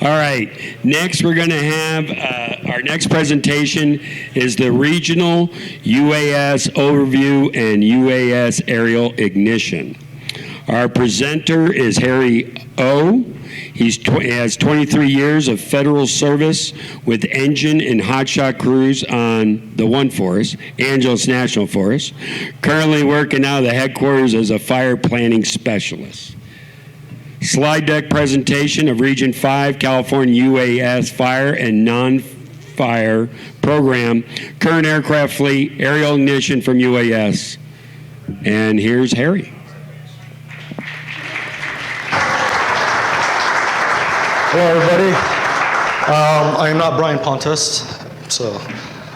All right, next we're going to have, our next presentation is the Regional UAS Overview and UAS Aerial Ignition. Our presenter is Harry O. He has 23 years of federal service with engine and hotshot crews on the One Forest, Angeles National Forest, currently working out of the headquarters as a fire planning specialist. Slide deck presentation of Region 5 California UAS Fire and Non-Fire Program, current aircraft fleet, aerial ignition from UAS. And here's Harry. Hello, everybody. I am not Brian Pontus, so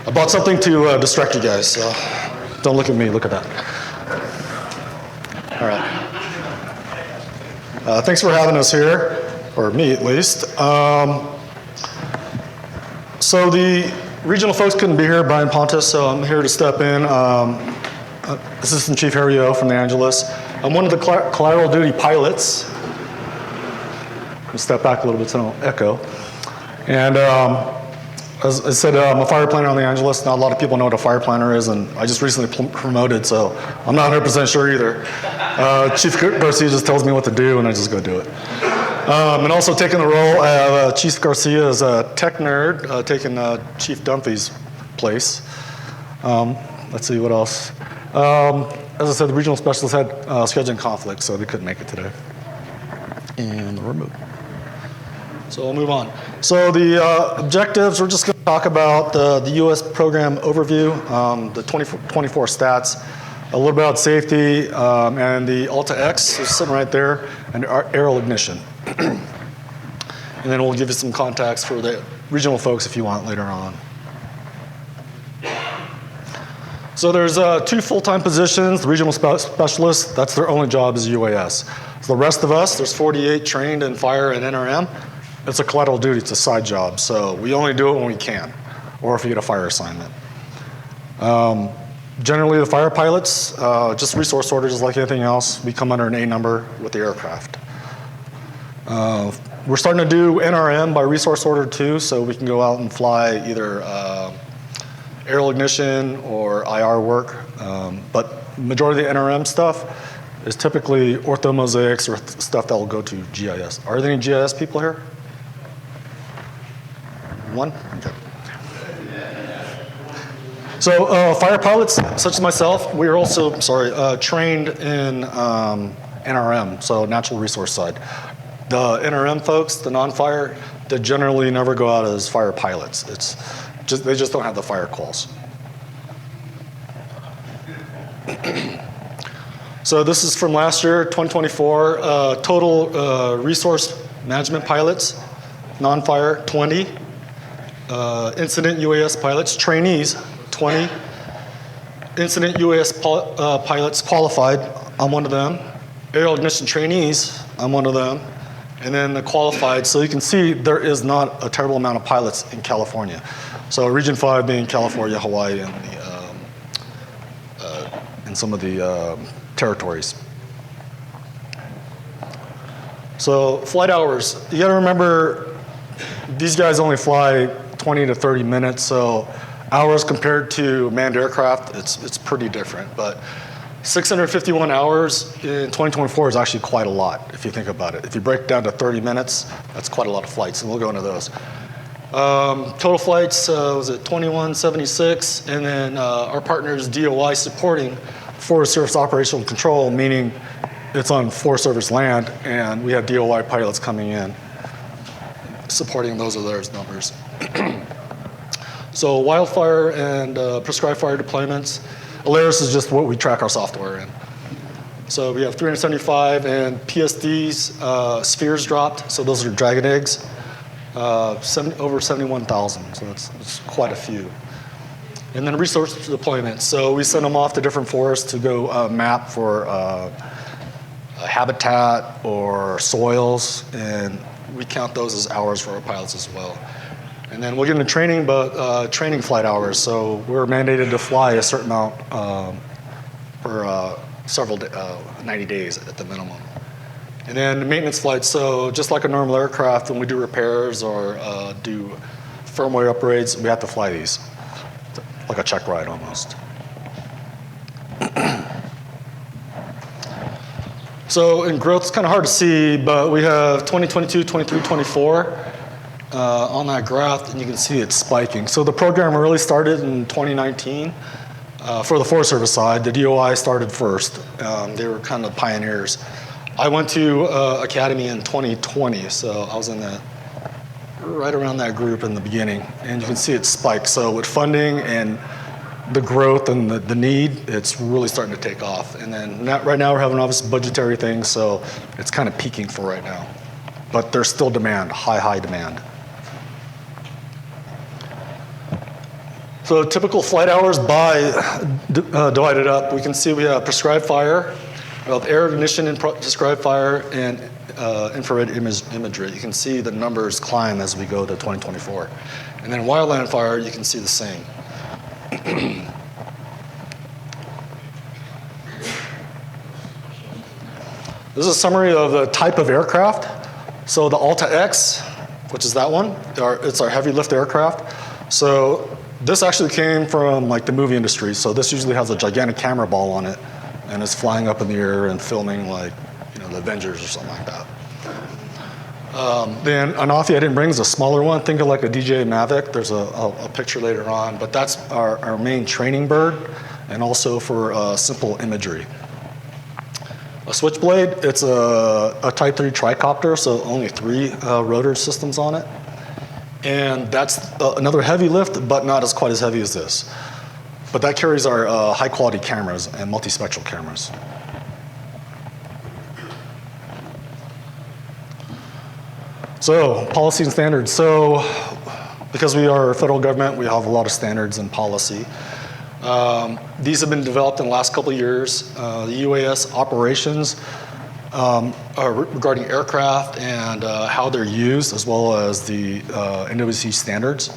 I bought something to distract you guys, so don't look at me, look at that. All right. Thanks for having us here, or me at least. So the regional folks couldn't be here, Brian Pontus, so I'm here to step in. Assistant Chief Harry O from the Angeles. I'm one of the collateral duty pilots. Step back a little bit so I don't echo. And as I said, I'm a fire planner on the Angeles. Not a lot of people know what a fire planner is, and I just recently promoted, so I'm not 100% sure either. Chief Garcia just tells me what to do, and I just go do it. And also taking the role of Chief Garcia as a tech nerd, taking Chief Dunphy's place. Let's see what else. As I said, the regional specialists had scheduling conflicts, so they couldn't make it today. And we're moving. So we'll move on. So the objectives, we're just going to talk about the U.S. program overview, the 24 stats, a little bit about safety, and the Alta X is sitting right there, and aerial ignition. And then we'll give you some contacts for the regional folks if you want later on. So there's 2 full-time positions, the regional specialists, that's their only job is UAS. So the rest of us, there's 48 trained in fire and NRM. It's a collateral duty, it's a side job, so we only do it when we can, or if we get a fire assignment. Generally, the fire pilots, just resource orders just like anything else. We come under an A number with the aircraft. We're starting to do NRM by resource order too, so we can go out and fly either aerial ignition or IR work, but majority of the NRM stuff is typically orthomosaics or stuff that will go to GIS. Are there any GIS people here? One? Okay. So fire pilots, such as myself, we are also, trained in NRM, so natural resource side. The NRM folks, the non-fire, they generally never go out as fire pilots. They just don't have the fire calls. So this is from last year, 2024, total resource management pilots, non-fire, 20. Incident UAS pilots, trainees, 20. Incident UAS pilots qualified, I'm one of them. Aerial ignition trainees, I'm one of them. And then the qualified, so you can see there is not a terrible amount of pilots in California. So Region 5 being California, Hawaii, and some of the territories. So flight hours, you gotta remember, these guys only fly 20 to 30 minutes, so hours compared to manned aircraft, it's pretty different. But 651 hours in 2024 is actually quite a lot, if you think about it. If you break it down to 30 minutes, that's quite a lot of flights, and we'll go into those. Total flights was at 2176, and then our partner is DOI supporting Forest Service Operational Control, meaning it's on Forest Service land, and we have DOI pilots coming in, supporting those are those numbers. So wildfire and prescribed fire deployments. Alaris is just what we track our software in. So we have 375, and PSDs, spheres dropped, so those are dragon eggs, over 71,000, so that's quite a few. And then resource deployments. So we send them off to different forests to go map for habitat or soils, and we count those as hours for our pilots as well. And then we'll get into training, but training flight hours. So we're mandated to fly a certain amount for 90 days at the minimum. And then maintenance flights, so just like a normal aircraft, when we do repairs or do firmware upgrades, we have to fly these, like a check ride almost. So in growth, it's kind of hard to see, but we have 2022, 23, 24 on that graph, and you can see it's spiking. So the program really started in 2019 for the Forest Service side. The DOI started first. They were kind of pioneers. I went to Academy in 2020, so I was in that right around that group in the beginning, and you can see it spiked. So with funding and the growth and the need, it's really starting to take off. And then right now we're having obviously budgetary things, so it's kind of peaking for right now. But there's still demand, high demand. So typical flight hours divided up. We can see we have prescribed fire, air ignition and prescribed fire, and infrared imagery. You can see the numbers climb as we go to 2024. And then wildland fire, you can see the same. This is a summary of the type of aircraft. So the Alta X, which is that one, it's our heavy lift aircraft. So this actually came from like the movie industry. So this usually has a gigantic camera ball on it, and it's flying up in the air and filming like, the Avengers or something like that. Then Anafi I didn't bring is a smaller one. Think of like a DJI Mavic. There's a picture later on, but that's our main training bird, and also for simple imagery. A Switchblade, it's a Type 3 tricopter, so only 3 rotor systems on it. And that's another heavy lift, but not as quite as heavy as this. But that carries our high quality cameras and multispectral cameras. So policy and standards. So because we are federal government, we have a lot of standards and policy. These have been developed in the last couple of years. The UAS operations are regarding aircraft and how they're used, as well as the NWC standards.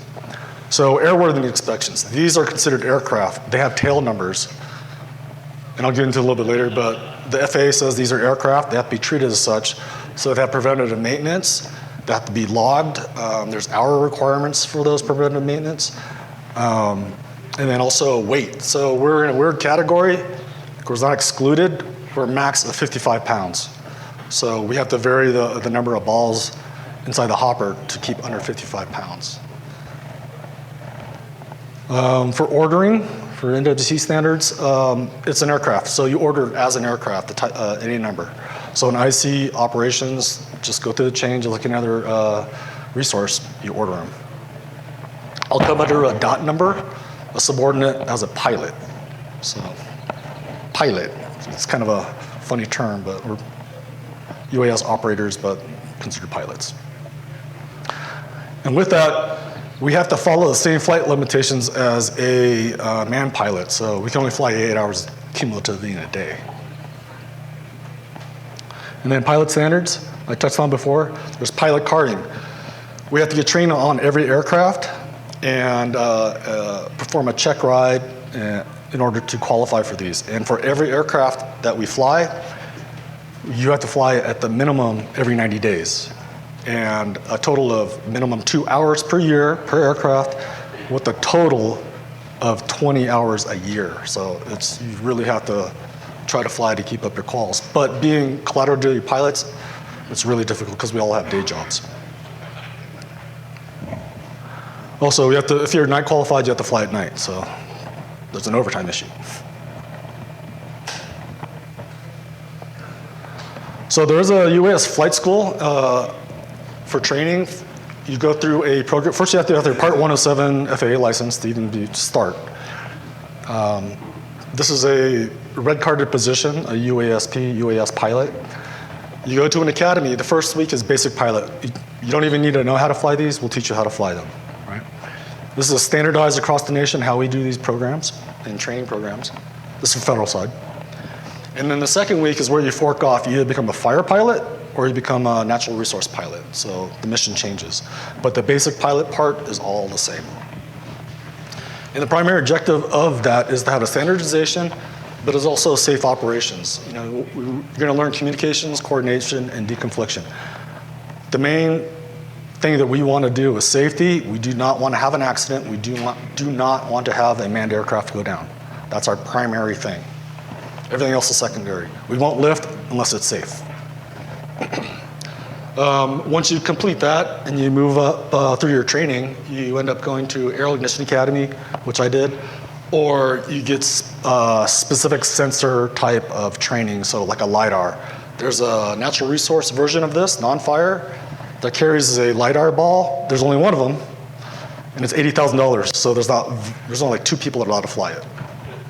So airworthiness inspections. These are considered aircraft. They have tail numbers. And I'll get into it a little bit later, but the FAA says these are aircraft. They have to be treated as such. So they have preventative maintenance. They have to be logged. There's hour requirements for those preventative maintenance. And then also weight. So we're in a weird category. Of course, not excluded. We're max of 55 pounds. So we have to vary the number of balls inside the hopper to keep under 55 pounds. For ordering, for NWC standards, it's an aircraft. So you order it as an aircraft, any number. So in IC operations, just go through the chain, you look at another resource, you order them. I'll come under a dot number, a subordinate as a pilot. So pilot, it's kind of a funny term, but we're UAS operators, but considered pilots. And with that, we have to follow the same flight limitations as a manned pilot. So we can only fly 8 hours cumulatively in a day. And then pilot standards, I touched on before, there's pilot carding. We have to get trained on every aircraft and perform a check ride in order to qualify for these. And for every aircraft that we fly, you have to fly at the minimum every 90 days. And a total of minimum 2 hours per year per aircraft with a total of 20 hours a year. So you really have to try to fly to keep up your quals. But being collateral duty pilots, it's really difficult because we all have day jobs. Also, if you're night qualified, you have to fly at night. So there's an overtime issue. So there is a UAS flight school for training. You go through a program. First, you have to have your Part 107 FAA license to even start. This is a red carded position, a UAS pilot. You go to an academy. The first week is basic pilot. You don't even need to know how to fly these. We'll teach you how to fly them. Right? This is standardized across the nation how we do these programs and training programs. This is the federal side. And then the second week is where you fork off. You either become a fire pilot or you become a natural resource pilot. So the mission changes. But the basic pilot part is all the same. And the primary objective of that is to have a standardization but it's also safe operations. You know, you're going to learn communications, coordination, and deconfliction. The main thing that we want to do is safety. We do not want to have an accident. We do not want to have a manned aircraft go down. That's our primary thing. Everything else is secondary. We won't lift unless it's safe. Once you complete that and you move up through your training, you end up going to Aerial Ignition Academy, which I did, or you get specific sensor type of training, so like a LiDAR. There's a natural resource version of this, non-fire, that carries a LiDAR ball. There's only one of them, and it's $80,000, so there's only like 2 people that are allowed to fly it.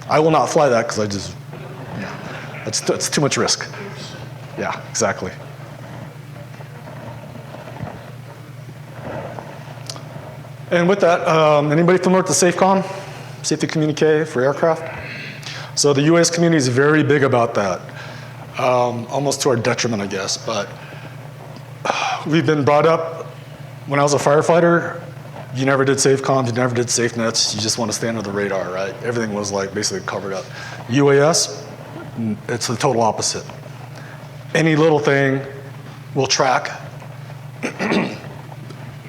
I will not fly that because it's too much risk. Yeah, exactly. And with that, anybody familiar with the SAFECOM, Safety Communique for aircraft? So the UAS community is very big about that, almost to our detriment, I guess. But we've been brought up, when I was a firefighter, you never did SAFECOMs, you never did safe nets, you just want to stay under the radar, right? Everything was like basically covered up. UAS, it's the total opposite. Any little thing will track,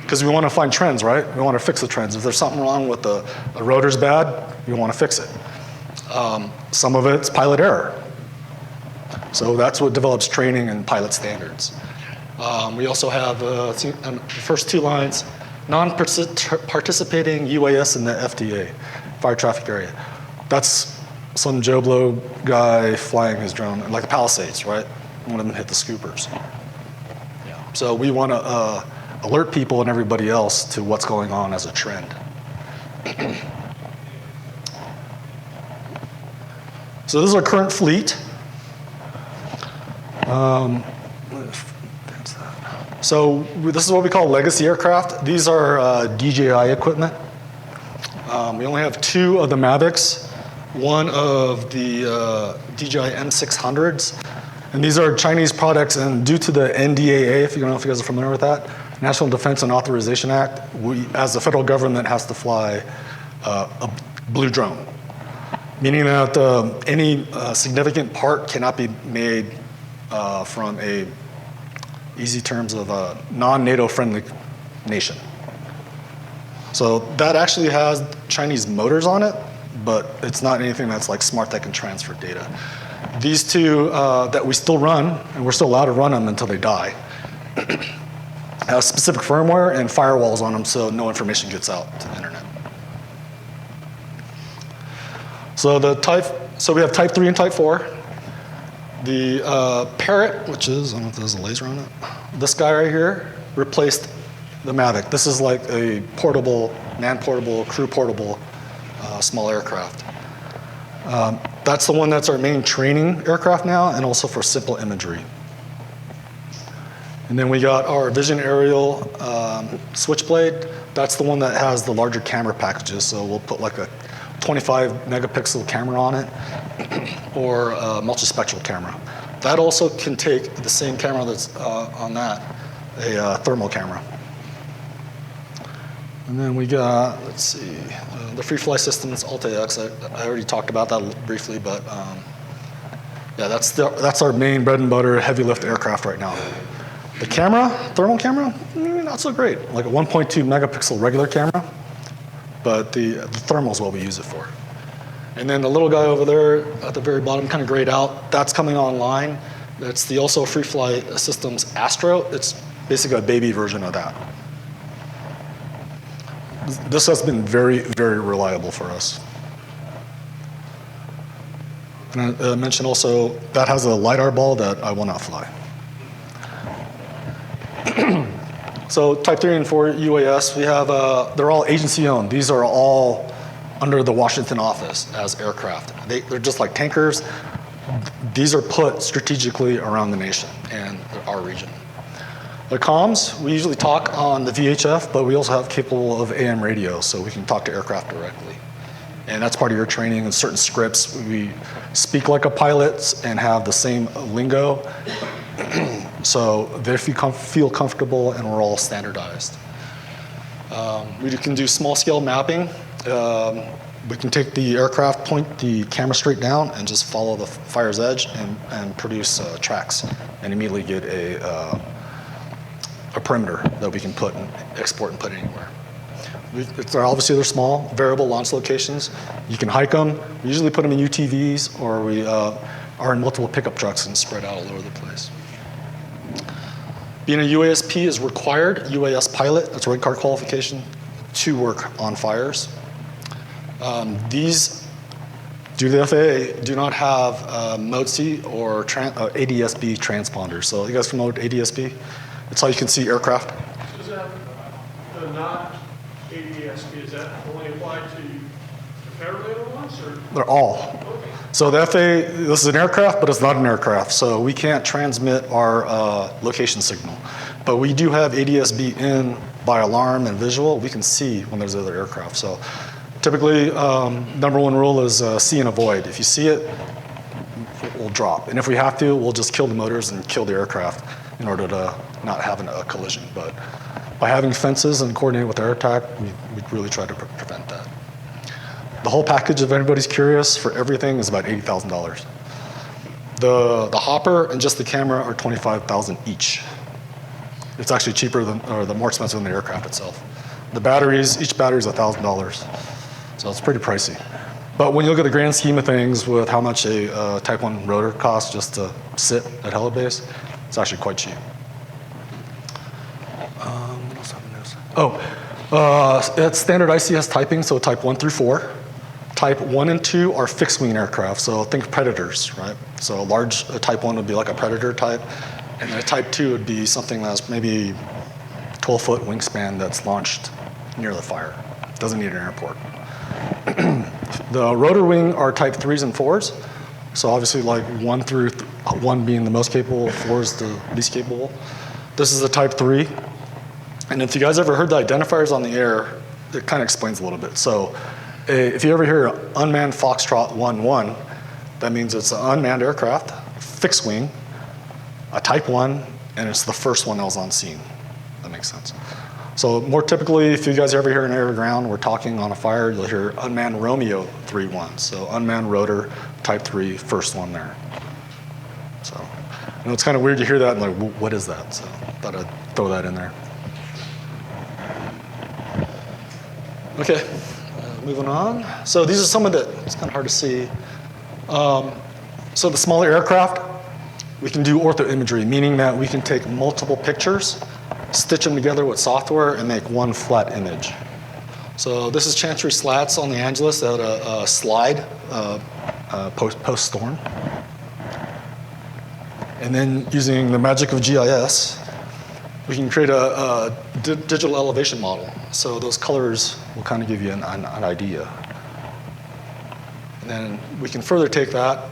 because we want to find trends, right? We want to fix the trends. If there's something wrong with the rotor's bad, we want to fix it. Some of it's pilot error. So that's what develops training and pilot standards. We also have the first 2 lines, non-participating UAS in the FDA, fire traffic area. That's some Joe Blow guy flying his drone, like the Palisades, right? One of them hit the scoopers. Yeah. So we want to alert people and everybody else to what's going on as a trend. So this is our current fleet. So this is what we call legacy aircraft. These are DJI equipment. We only have 2 of the Mavics, one of the DJI M600s, and these are Chinese products, and due to the NDAA, if you don't know if you guys are familiar with that, National Defense and Authorization Act, we, as the federal government, has to fly a blue drone, meaning that any significant part cannot be made from a, easy terms of a non-NATO friendly nation. So that actually has Chinese motors on it, but it's not anything that's like smart that can transfer data. These 2 that we still run, and we're still allowed to run them until they die, have specific firmware and firewalls on them so no information gets out to the internet. So we have type 3 and type 4. The Parrot, which is, I don't know if there's a laser on it, this guy right here replaced the Mavic. This is like a portable, man-portable, crew-portable small aircraft. That's the one that's our main training aircraft now, and also for simple imagery. And then we got our Vision Aerial Switchblade. That's the one that has the larger camera packages, so we'll put like a 25 megapixel camera on it, or a multispectral camera. That also can take the same camera that's on that, a thermal camera. And then we got, let's see, the free fly systems, Alta-X. I already talked about that briefly, but yeah, that's our main bread and butter heavy lift aircraft right now. The camera, thermal camera, not so great. Like a 1.2 megapixel regular camera, but the thermal is what we use it for. And then the little guy over there at the very bottom, kind of grayed out, that's coming online. That's the also Free Fly Systems Astro. It's basically a baby version of that. This has been very, very reliable for us. And I mentioned also that has a LiDAR ball that I will not fly. So Type 3 and 4 UAS, we have, they're all agency owned. These are all under the Washington office as aircraft. They're just like tankers. These are put strategically around the nation and our region. The comms, we usually talk on the VHF, but we also have capable of AM radio, so we can talk to aircraft directly. And that's part of your training. In certain scripts, we speak like a pilot and have the same lingo. So they feel comfortable, and we're all standardized. We can do small scale mapping. We can take the aircraft, point the camera straight down, and just follow the fire's edge and produce tracks, and immediately get a perimeter that we can put and export and put anywhere. Obviously, they're small, variable launch locations. You can hike them. We usually put them in UTVs, or we are in multiple pickup trucks and spread out all over the place. Being a UASP is required, UAS pilot, that's a red card qualification, to work on fires. These, due to the FAA, do not have MODC or ADSB transponders. So you guys familiar with ADSB? It's how you can see aircraft. Is that not ADSB, is that only applied to the paraglider ones, or? They're all. So the FAA, this is an aircraft, but it's not an aircraft. So we can't transmit our location signal. But we do have ADSB in by alarm and visual. We can see when there's other aircraft. So typically, number one rule is see and avoid. If you see it, we'll drop. And if we have to, we'll just kill the motors and kill the aircraft in order to not have a collision. But by having fences and coordinating with air attack, we really try to prevent that. The whole package, if anybody's curious, for everything is about $80,000. The hopper and just the camera are $25,000 each. It's actually cheaper than, or the more expensive than the aircraft itself. The batteries, each battery is $1,000. So it's pretty pricey. But when you look at the grand scheme of things with how much a Type 1 rotor costs just to sit at helibase, it's actually quite cheap. What else have I noticed? It's standard ICS typing, so Type 1 through 4. Type 1 and 2 are fixed-wing aircraft, so think Predators, right? So a large Type 1 would be like a Predator type, and a Type 2 would be something that's maybe 12-foot wingspan that's launched near the fire. Doesn't need an airport. The rotor wing are Type 3s and 4s. So obviously like 1 through 1 being the most capable, 4 is the least capable. This is a Type 3. And if you guys ever heard the identifiers on the air, it kind of explains a little bit. So if you ever hear unmanned Foxtrot 1-1, that means it's an unmanned aircraft, fixed wing, a Type 1, and it's the first one that was on scene. That makes sense. So more typically, if you guys ever hear an air to ground, we're talking on a fire, you'll hear unmanned Romeo 3-1. So unmanned rotor, Type 3, first one there. So I know it's kind of weird to hear that and like, what is that? So I thought I'd throw that in there. Okay, moving on. So these are some of the, it's kind of hard to see. So the smaller aircraft, we can do ortho imagery, meaning that we can take multiple pictures, stitch them together with software, and make one flat image. So this is Chancery Slats on the Angeles at a slide post-storm. And then using the magic of GIS, we can create a digital elevation model. So those colors will kind of give you an idea. And then we can further take that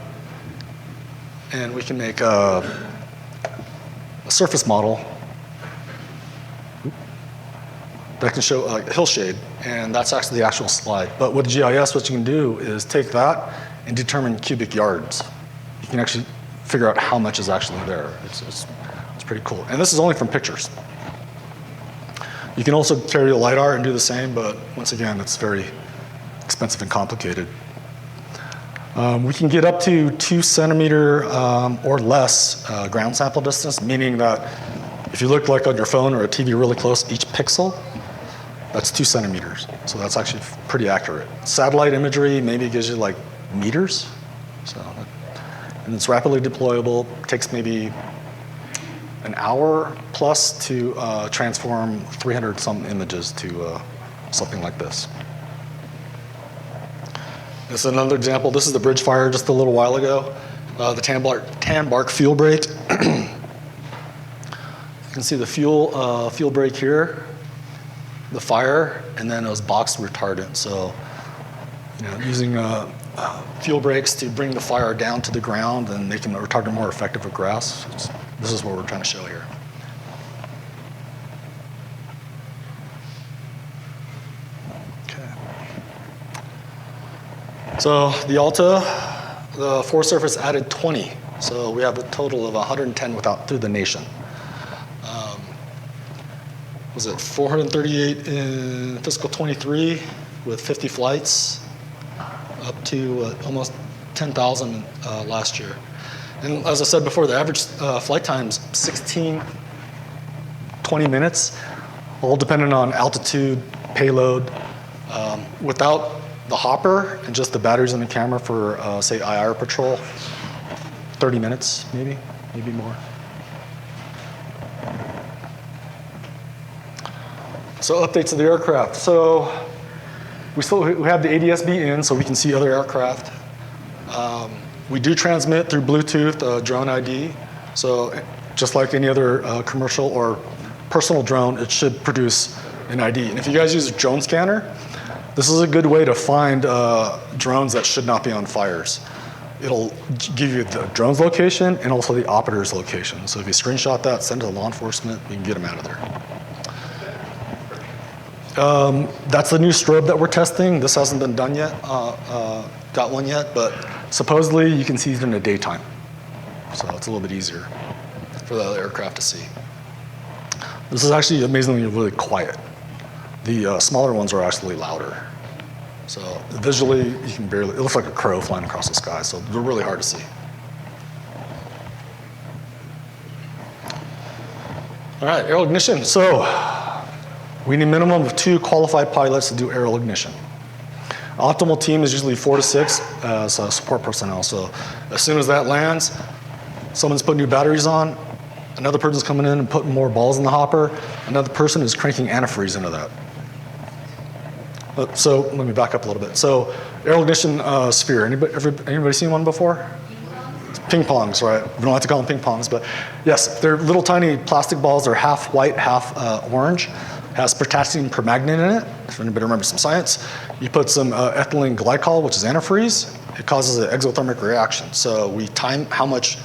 and we can make a surface model that can show a hillshade, and that's actually the actual slide. But with GIS, what you can do is take that and determine cubic yards. You can actually figure out how much is actually there. It's pretty cool. And this is only from pictures. You can also carry a LiDAR and do the same, but once again, it's very expensive and complicated. We can get up to 2 centimeter or less ground sample distance, meaning that if you look like on your phone or a TV really close, each pixel, that's 2 centimeters. So that's actually pretty accurate. Satellite imagery maybe gives you like meters. So, and it's rapidly deployable. Takes maybe an hour plus to transform 300 some images to something like this. This is another example. This is the bridge fire just a little while ago. The tan bark fuel break. You can see the fuel break here, the fire, and then it was box retardant. So, using fuel breaks to bring the fire down to the ground and making the retardant more effective with grass. This is what we're trying to show here. Okay. So the Alta, the Forest Service added 20. So we have a total of 110 through the nation. Was it 438 in fiscal 23 with 50 flights? up to almost 10,000 last year. And as I said before, the average flight time's 16, 20 minutes, all dependent on altitude, payload. Without the hopper and just the batteries in the camera for, say, IR patrol, 30 minutes, maybe more. So updates of the aircraft. So we have the ADS-B in, so we can see other aircraft. We do transmit through Bluetooth drone ID. So just like any other commercial or personal drone, it should produce an ID. And if you guys use a drone scanner, this is a good way to find drones that should not be on fires. It'll give you the drone's location and also the operator's location. So if you screenshot that, send it to law enforcement, we can get them out of there. That's the new strobe that we're testing. This hasn't been done yet, got one yet, but supposedly you can see it in the daytime. So it's a little bit easier for the other aircraft to see. This is actually amazingly really quiet. The smaller ones are actually louder. So visually, you can barely, it looks like a crow flying across the sky, so they're really hard to see. All right, aerial ignition. So we need a minimum of 2 qualified pilots to do aerial ignition. Optimal team is usually 4 to 6 as support personnel. So as soon as that lands, someone's putting new batteries on, another person's coming in and putting more balls in the hopper, another person is cranking antifreeze into that. So let me back up a little bit. So aerial ignition sphere, anybody seen one before? Ping pongs, right? We don't have to call them ping pongs, but yes, they're little tiny plastic balls. They're half white, half orange. Has potassium permanganate in it. If anybody remembers some science, you put some ethylene glycol, which is antifreeze. It causes an exothermic reaction. So we time how much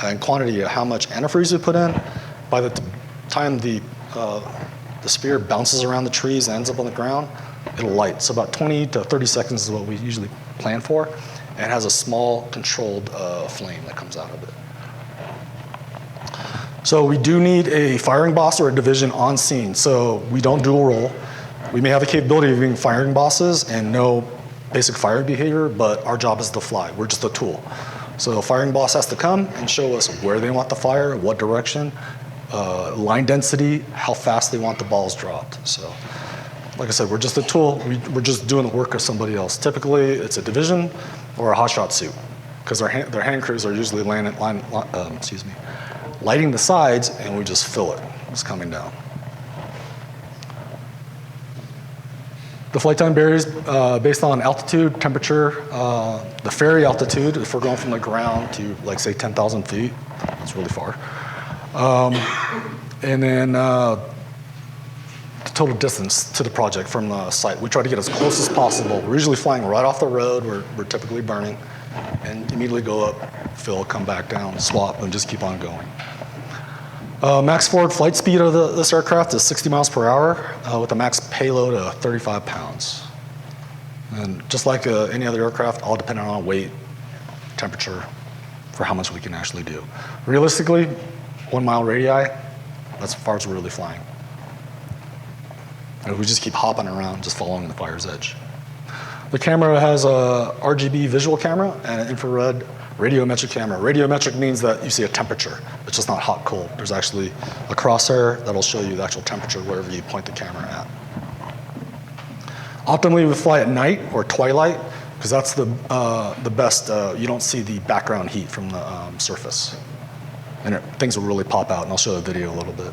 and quantity of how much antifreeze we put in. By the time the sphere bounces around the trees and ends up on the ground, it'll light. So about 20 to 30 seconds is what we usually plan for. And it has a small controlled flame that comes out of it. So we do need a firing boss or a division on scene. So we don't dual role. We may have the capability of being firing bosses and know basic fire behavior, but our job is to fly. We're just a tool. So a firing boss has to come and show us where they want the fire, what direction, line density, how fast they want the balls dropped. So like I said, we're just a tool. We're just doing the work of somebody else. Typically, it's a division or a hotshot suit, because their hand crews are usually lighting the sides, and we just fill it. It's coming down. The flight time varies based on altitude, temperature, the ferry altitude. If we're going from the ground to, like, say, 10,000 feet, that's really far. And then the total distance to the project from the site. We try to get as close as possible. We're usually flying right off the road where we're typically burning, and immediately go up, fill, come back down, swap, and just keep on going. Max forward flight speed of this aircraft is 60 miles per hour with a max payload of 35 pounds. And just like any other aircraft, all dependent on weight, temperature, for how much we can actually do. Realistically, 1 mile radii, that's as far as we're really flying. And we just keep hopping around, just following the fire's edge. The camera has a RGB visual camera and an infrared radiometric camera. Radiometric means that you see a temperature. It's just not hot, cold. There's actually a crosshair that'll show you the actual temperature wherever you point the camera at. Optimally, we fly at night or twilight, because that's the best. You don't see the background heat from the surface. And things will really pop out, and I'll show a video a little bit.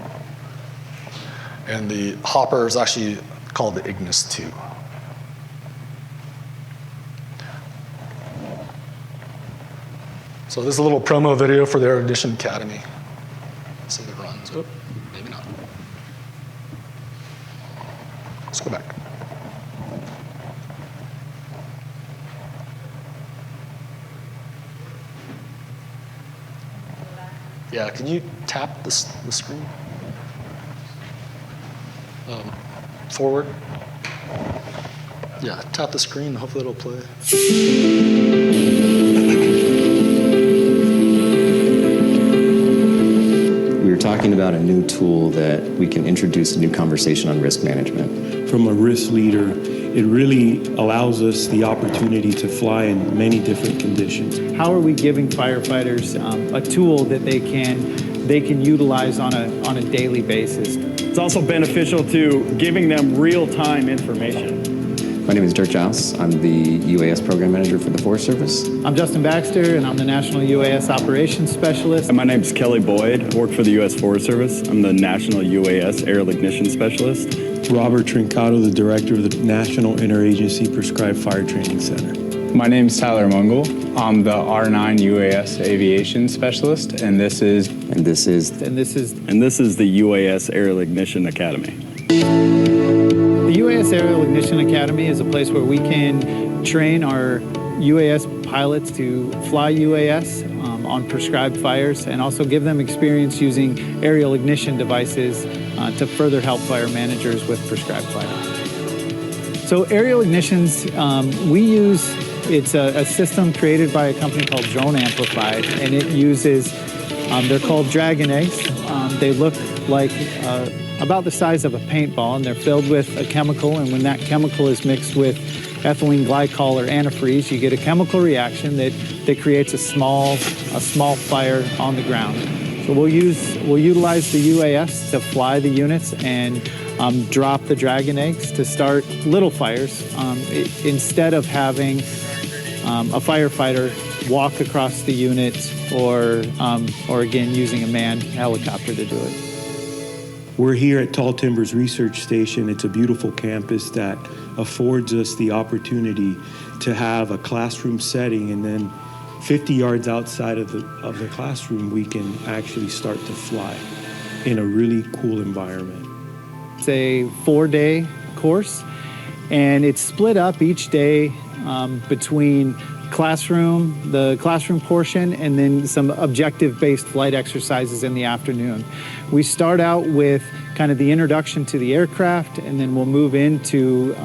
And the hopper is actually called the Ignis 2. So this is a little promo video for the Air Ignition Academy. Let's see if it runs. Oh, maybe not. Let's go back. Yeah, can you tap the screen? Forward. Yeah, tap the screen, hopefully it'll play. We were talking about a new tool that we can introduce a new conversation on risk management. From a risk leader it really allows us the opportunity to fly in many different conditions. How are we giving firefighters a tool that they can utilize on a daily basis? It's also beneficial to giving them real-time information. My name is Dirk Giles. I'm the UAS Program Manager for the Forest Service. I'm Justin Baxter, and I'm the National UAS Operations Specialist. My name's Kelly Boyd. I work for the U.S. Forest Service. I'm the National UAS Aerial Ignition Specialist. Robert Trincato, the Director of the National Interagency Prescribed Fire Training Center. My name is Tyler Mungle. I'm the R9 UAS Aviation Specialist, and this is the UAS Aerial Ignition Academy. The UAS Aerial Ignition Academy is a place where we can train our UAS pilots to fly UAS on prescribed fires, and also give them experience using aerial ignition devices to further help fire managers with prescribed fire. So aerial ignitions, it's a system created by a company called Drone Amplified, and it uses, they're called Dragon eggs. They look like about the size of a paintball, and they're filled with a chemical, and when that chemical is mixed with ethylene glycol or antifreeze, you get a chemical reaction that creates a small fire on the ground. So we'll utilize the UAS to fly the units and drop the Dragon eggs to start little fires instead of having a firefighter walk across the unit or again using a manned helicopter to do it. We're here at Tall Timbers Research Station. It's a beautiful campus that affords us the opportunity to have a classroom setting, and then 50 yards outside of the classroom, we can actually start to fly in a really cool environment. It's a 4-day course, and it's split up each day between the classroom portion, and then some objective-based flight exercises in the afternoon. We start out with kind of the introduction to the aircraft, and then we'll move into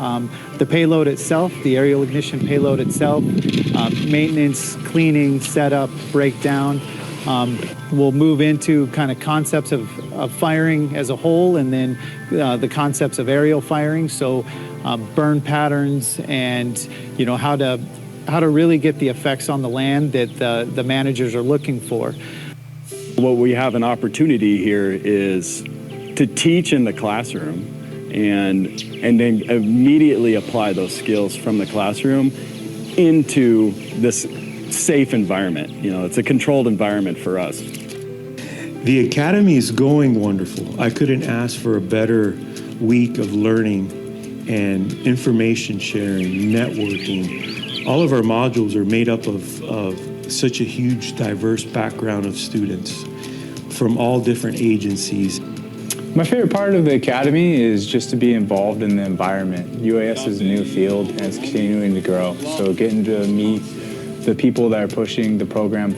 the payload itself, the aerial ignition payload itself, maintenance, cleaning, setup, breakdown. We'll move into kind of concepts of firing as a whole, and then the concepts of aerial firing, so burn patterns, and how to really get the effects on the land that the managers are looking for. What we have an opportunity here is to teach in the classroom and then immediately apply those skills from the classroom into this safe environment. It's a controlled environment for us. The Academy is going wonderful. I couldn't ask for a better week of learning and information sharing, networking. All of our modules are made up of such a huge, diverse background of students from all different agencies. my favorite part of the Academy is just to be involved in the environment. UAS is a new field and it's continuing to grow. So getting to meet the people that are pushing the program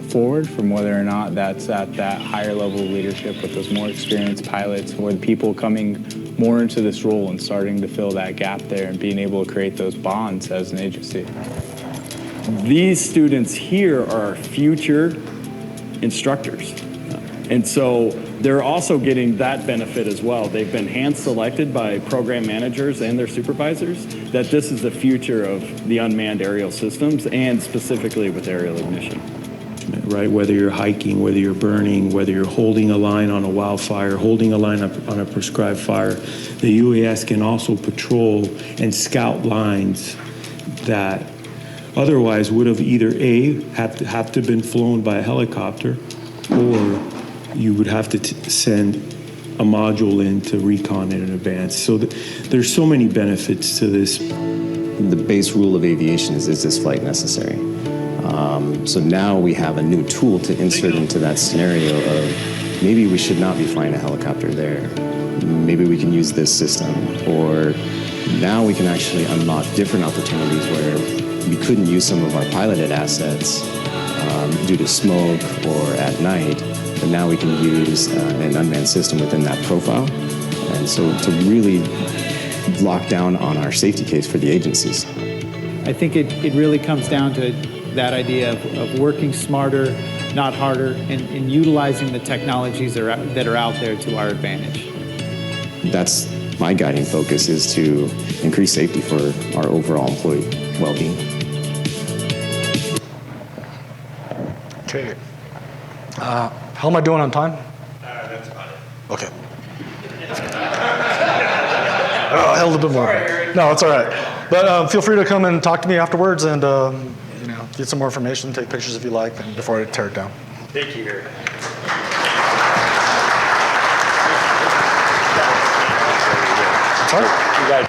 forward, from whether or not that's at that higher level of leadership with those more experienced pilots, or the people coming more into this role and starting to fill that gap there and being able to create those bonds as an agency. These students here are future instructors. And so they're also getting that benefit as well. They've been hand-selected by program managers and their supervisors that this is the future of the unmanned aerial systems, and specifically with aerial ignition. Right, whether you're hiking, whether you're burning, whether you're holding a line on a wildfire, holding a line on a prescribed fire, the UAS can also patrol and scout lines that otherwise would have either have to been flown by a helicopter, or you would have to send a module in to recon it in advance. So there's so many benefits to this. The base rule of aviation is this flight necessary? So now we have a new tool to insert into that scenario of maybe we should not be flying a helicopter there. Maybe we can use this system. Or now we can actually unlock different opportunities where we couldn't use some of our piloted assets due to smoke or at night, but now we can use an unmanned system within that profile. And so to really lock down on our safety case for the agencies. I think it really comes down to that idea of working smarter, not harder, and utilizing the technologies that are out there to our advantage. That's my guiding focus is to increase safety for our overall employee well-being. Okay. How am I doing on time? That's about it. Okay. Oh, I held a bit more. No, it's all right. But feel free to come and talk to me afterwards, and get some more information, take pictures if you like, and before I tear it down. Thank you, Harry. Sorry. You guys.